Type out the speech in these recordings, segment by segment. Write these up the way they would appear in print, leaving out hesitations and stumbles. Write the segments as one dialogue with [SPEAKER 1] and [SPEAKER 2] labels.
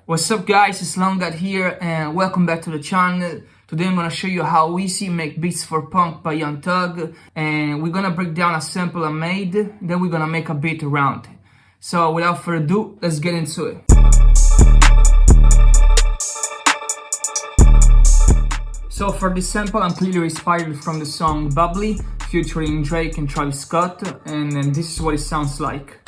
[SPEAKER 1] What's up guys, it's Longat here and welcome back to the channel. Today I'm gonna show you how Wheezy make beats for punk by Young Thug, and we're gonna break down a sample I made, then we're gonna make a beat around it. So without further ado, let's get into it. So for this sample I'm clearly inspired from the song Bubbly featuring Drake and Travis Scott, and this is what it sounds like.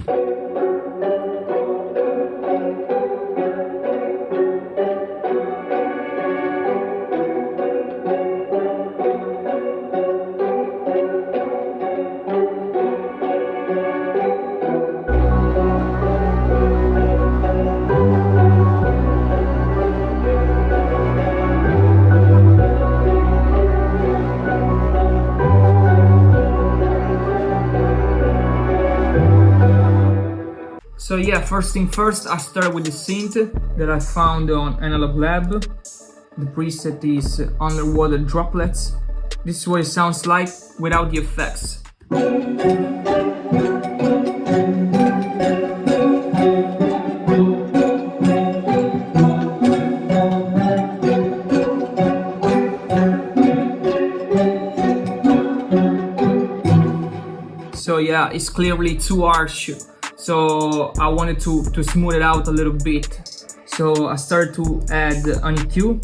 [SPEAKER 1] So yeah, first thing first, I start with the synth that I found on Analog Lab. The preset is Underwater Droplets. This is what it sounds like without the effects. So yeah, it's clearly too harsh. So I wanted to smooth it out a little bit. So I started to add an EQ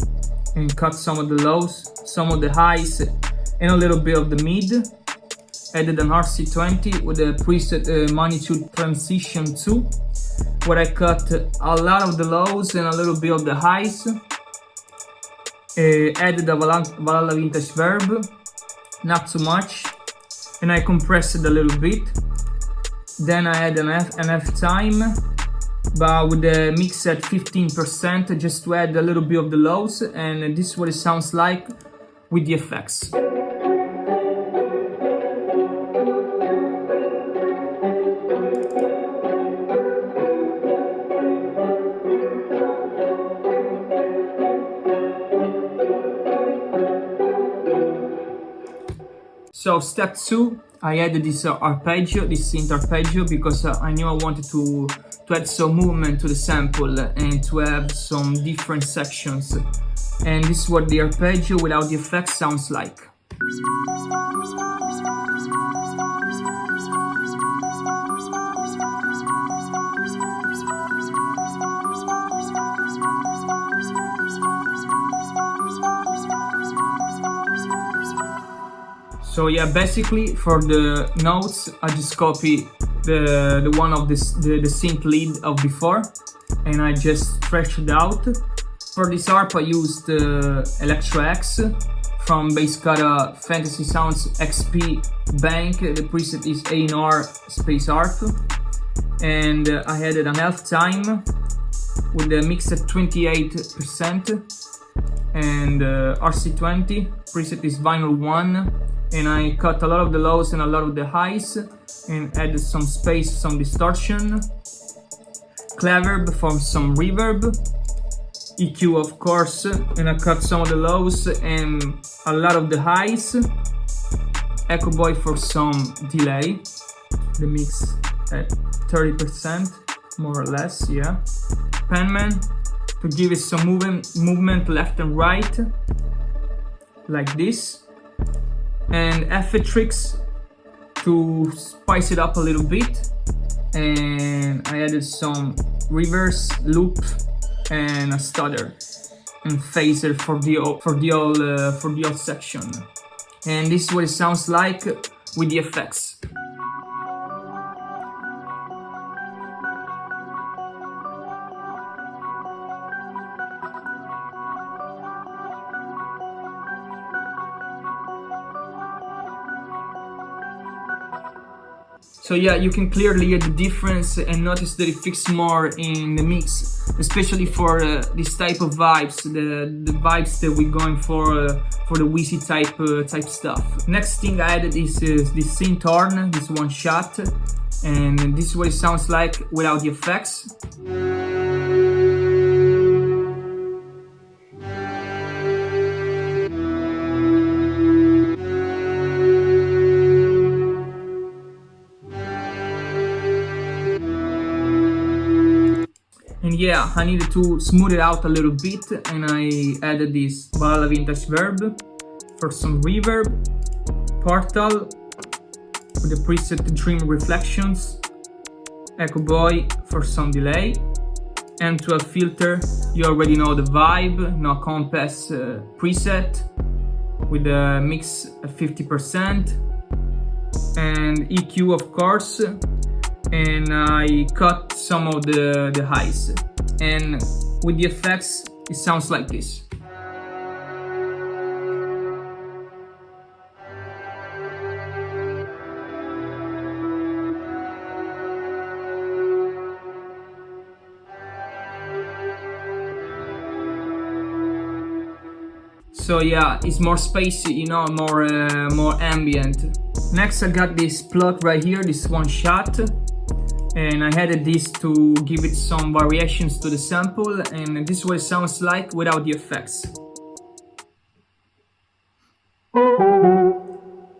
[SPEAKER 1] and cut some of the lows, some of the highs, and a little bit of the mid. Added an RC20 with the preset Magnitude Transition 2, where I cut a lot of the lows and a little bit of the highs. Added a Valhalla Vintage Verb, not too much, and I compressed it a little bit. Then I had an F time, but with the mix at 15%, just to add a little bit of the lows, and this is what it sounds like with the effects. So step 2, I added this arpeggio, this synth arpeggio, because I knew I wanted to add some movement to the sample and to have some different sections. And this is what the arpeggio without the effects sounds like. So yeah, basically for the notes, I just copy the one of the synth lead of before, and I just stretch it out. For this harp I used Electro X from Basscata Fantasy Sounds XP Bank. The preset is A&R Space Harp, and I added an half time with the mix at 28% and RC20. Preset is Vinyl 1. And I cut a lot of the lows and a lot of the highs and added some space, some distortion, Clever for some reverb, EQ of course, and I cut some of the lows and a lot of the highs, Echo Boy for some delay, the mix at 30% more or less, yeah. Penman to give it some movement left and right, like this. And Effectrix to spice it up a little bit, and I added some reverse loop and a stutter and phaser for the all section. And this is what it sounds like with the effects. So yeah, you can clearly hear the difference and notice that it fits more in the mix, especially for this type of vibes, the vibes that we're going for the Wheezy type stuff. Next thing I added is this synth horn, this one shot, and this is what it sounds like without the effects. yeah, I needed to smooth it out a little bit, and I added this Ballala Vintage Verb for some reverb, Portal with the preset Dream Reflections, Echo Boy for some delay, M12 filter, you already know the vibe, no compass preset with the mix at 50%, and EQ of course, and I cut some of the highs, and with the effects it sounds like this. So yeah, it's more spacey, you know, more ambient. Next I got this plug right here, this one shot, and I added this to give it some variations to the sample, and this is what it sounds like without the effects.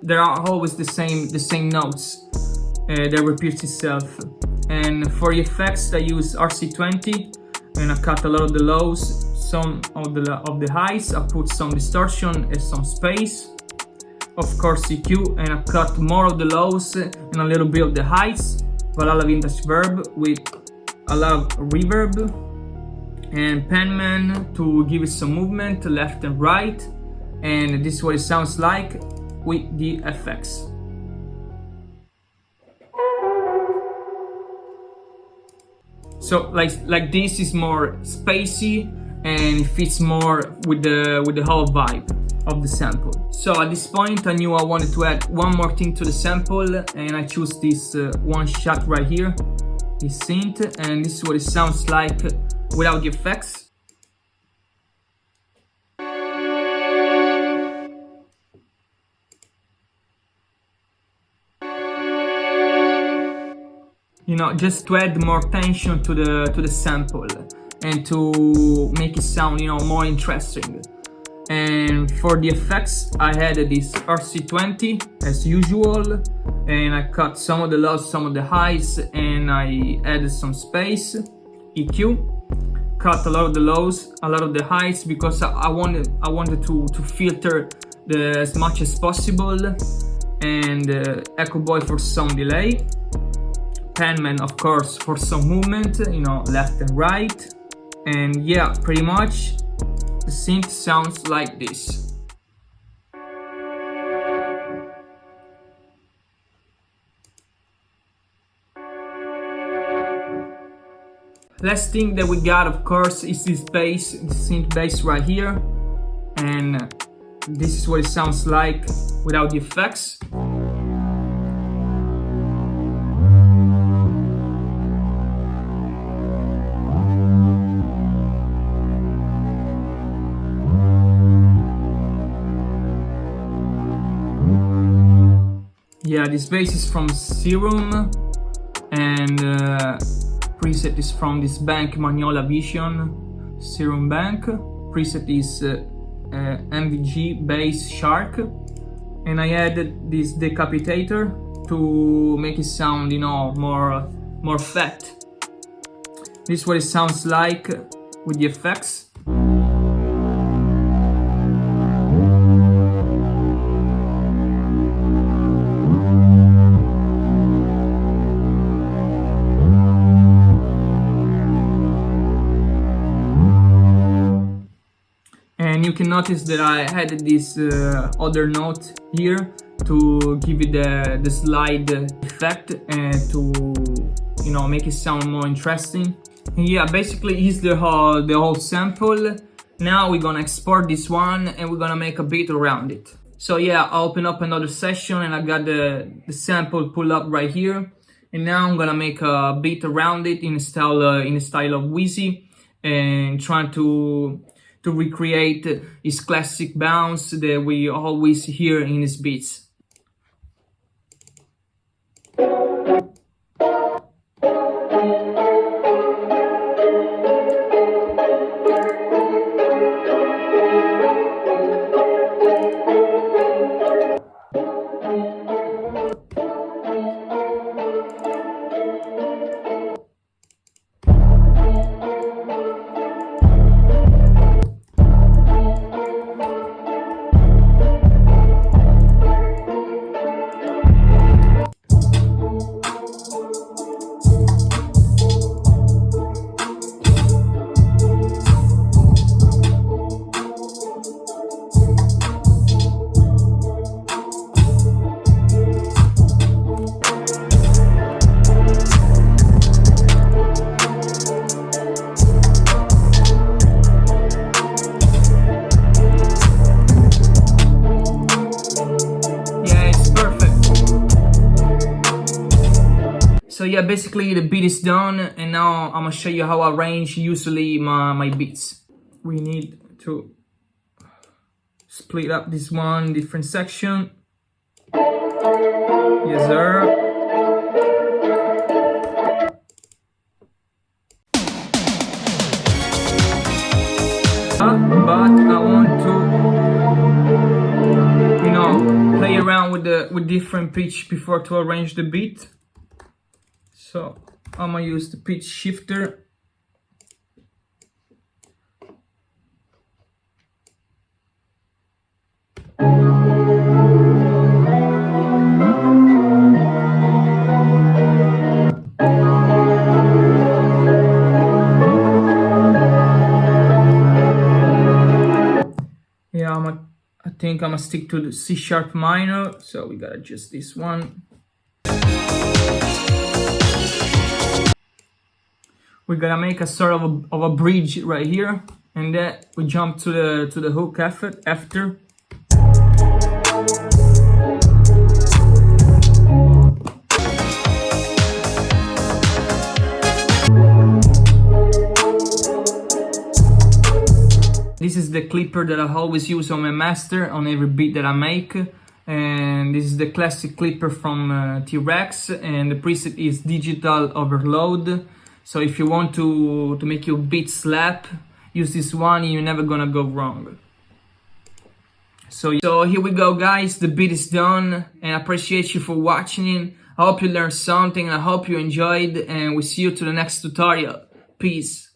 [SPEAKER 1] There are always the same notes that repeats itself. And for the effects I use RC20, and I cut a lot of the lows, some of the highs, I put some distortion and some space, of course EQ, and I cut more of the lows and a little bit of the highs, Ballala Vintage Verb with a lot of reverb, and Penman to give it some movement left and right, and this is what it sounds like with the effects. So like this is more spacey and it fits more with the whole vibe of the sample. So at this point I knew I wanted to add one more thing to the sample, and I choose this one shot right here, this synth, and this is what it sounds like without the effects. You know, just to add more tension to the sample and to make it sound, you know, more interesting. And for the effects I added this RC20 as usual, and I cut some of the lows, some of the highs, and I added some space, EQ, cut a lot of the lows, a lot of the highs, because I wanted to filter as much as possible, and Echo Boy for some delay, Penman of course for some movement, you know, left and right, and yeah, pretty much the synth sounds like this. Last thing that we got, of course, is this bass, this synth bass right here, and this is what it sounds like without the effects. Yeah, this bass is from Serum, and preset is from this bank Magnolia Vision, Serum Bank. Preset is MVG Bass Shark, and I added this decapitator to make it sound, you know, more fat. This is what it sounds like with the effects. And you can notice that I added this other note here to give it the slide effect and to, you know, make it sound more interesting. And yeah, basically here's the whole sample. Now we're gonna export this one and we're gonna make a beat around it. So yeah, I open up another session and I got the sample pulled up right here. And now I'm gonna make a beat around it in the style of Wheezy, and trying to recreate his classic bounce that we always hear in his beats. yeah, basically the beat is done, and now I'm gonna show you how I arrange usually my beats. We need to split up this one different section. Yes, sir. But I want to, play around with different pitch before to arrange the beat. So I'm gonna use the pitch shifter. Yeah, I think I'm gonna stick to the C sharp minor, so we gotta adjust this one. We're gonna make a sort of a bridge right here, and then we jump to the hook after. This is the clipper that I always use on my master on every beat that I make, and this is the classic clipper from T-Rex, and the preset is Digital Overload. So if you want to make your beat slap, use this one, you're never gonna go wrong. So here we go, guys, the beat is done, and I appreciate you for watching. I hope you learned something, I hope you enjoyed, and we'll see you to the next tutorial. Peace.